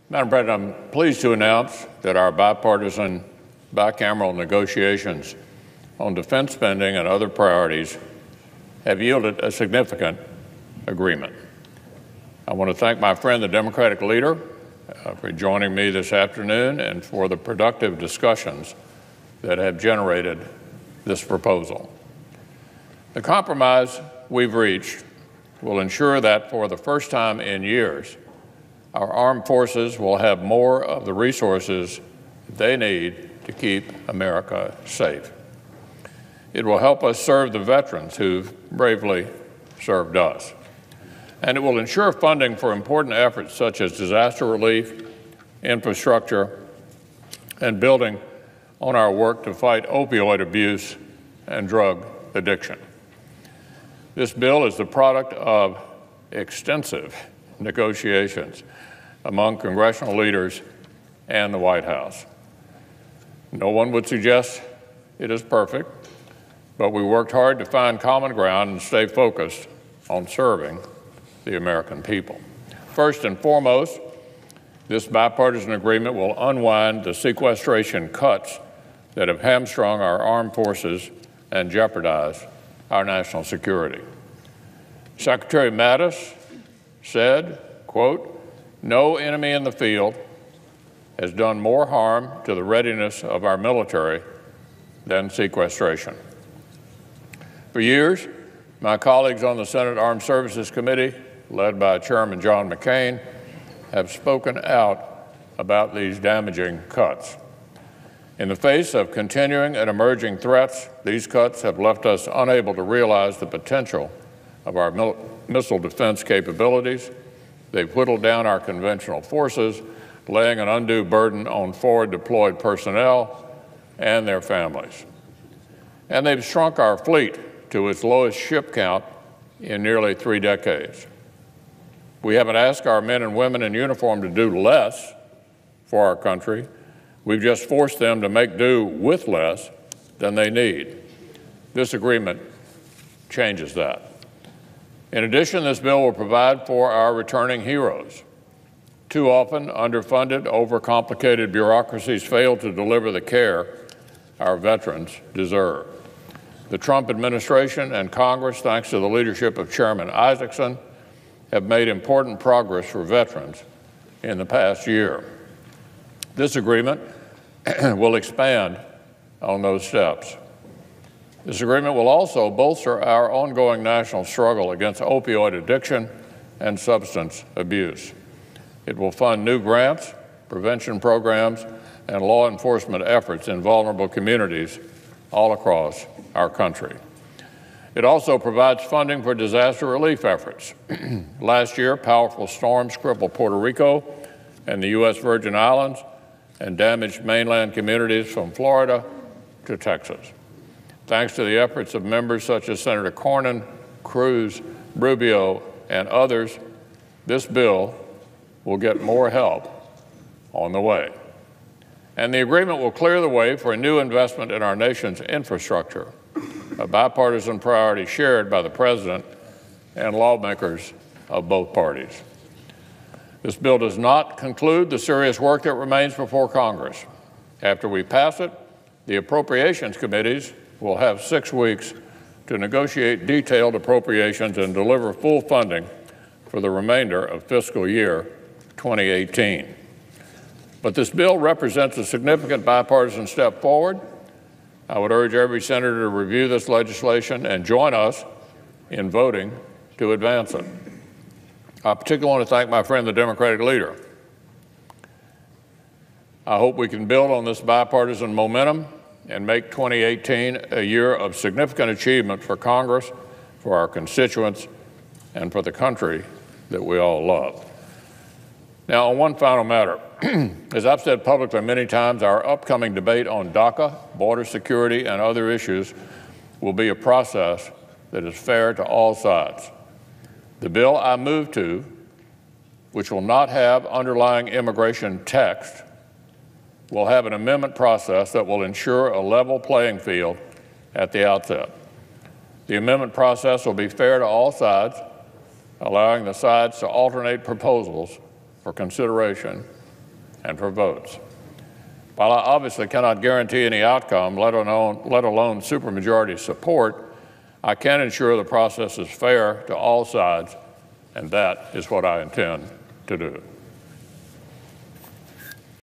Madam President, I'm pleased to announce that our bipartisan bicameral negotiations on defense spending and other priorities have yielded a significant agreement. I want to thank my friend, the Democratic leader, for joining me this afternoon and for the productive discussions that have generated this proposal. The compromise we've reached will ensure that for the first time in years, our armed forces will have more of the resources they need to keep America safe. It will help us serve the veterans who've bravely served us. And it will ensure funding for important efforts such as disaster relief, infrastructure, and building on our work to fight opioid abuse and drug addiction. This bill is the product of extensive negotiations among congressional leaders and the White House. No one would suggest it is perfect, but we worked hard to find common ground and stay focused on serving the American people. First and foremost, this bipartisan agreement will unwind the sequestration cuts that have hamstrung our armed forces and jeopardized our national security. Secretary Mattis said, quote, "No enemy in the field has done more harm to the readiness of our military than sequestration." For years, my colleagues on the Senate Armed Services Committee, led by Chairman John McCain, have spoken out about these damaging cuts. In the face of continuing and emerging threats, these cuts have left us unable to realize the potential of our missile defense capabilities. They've whittled down our conventional forces, laying an undue burden on forward deployed personnel and their families. And they've shrunk our fleet to its lowest ship count in nearly 3 decades. We haven't asked our men and women in uniform to do less for our country. We've just forced them to make do with less than they need. This agreement changes that. In addition, this bill will provide for our returning heroes. Too often, underfunded, overcomplicated bureaucracies fail to deliver the care our veterans deserve. The Trump administration and Congress, thanks to the leadership of Chairman Isaacson, have made important progress for veterans in the past year. This agreement will expand on those steps. This agreement will also bolster our ongoing national struggle against opioid addiction and substance abuse. It will fund new grants, prevention programs, and law enforcement efforts in vulnerable communities all across our country. It also provides funding for disaster relief efforts. Last year, powerful storms crippled Puerto Rico and the U.S. Virgin Islands and damaged mainland communities from Florida to Texas. Thanks to the efforts of members such as Senator Cornyn, Cruz, Rubio, and others, this bill will get more help on the way. And the agreement will clear the way for a new investment in our nation's infrastructure, a bipartisan priority shared by the President and lawmakers of both parties. This bill does not conclude the serious work that remains before Congress. After we pass it, the appropriations committees will have 6 weeks to negotiate detailed appropriations and deliver full funding for the remainder of fiscal year 2018. But this bill represents a significant bipartisan step forward. I would urge every senator to review this legislation and join us in voting to advance it. I particularly want to thank my friend, the Democratic leader. I hope we can build on this bipartisan momentum and make 2018 a year of significant achievement for Congress, for our constituents, and for the country that we all love. Now, on one final matter, as I've said publicly many times, our upcoming debate on DACA, border security, and other issues will be a process that is fair to all sides. The bill I move to, which will not have underlying immigration text, will have an amendment process that will ensure a level playing field at the outset. The amendment process will be fair to all sides, allowing the sides to alternate proposals for consideration and for votes. While I obviously cannot guarantee any outcome, let alone supermajority support, I can ensure the process is fair to all sides, and that is what I intend to do.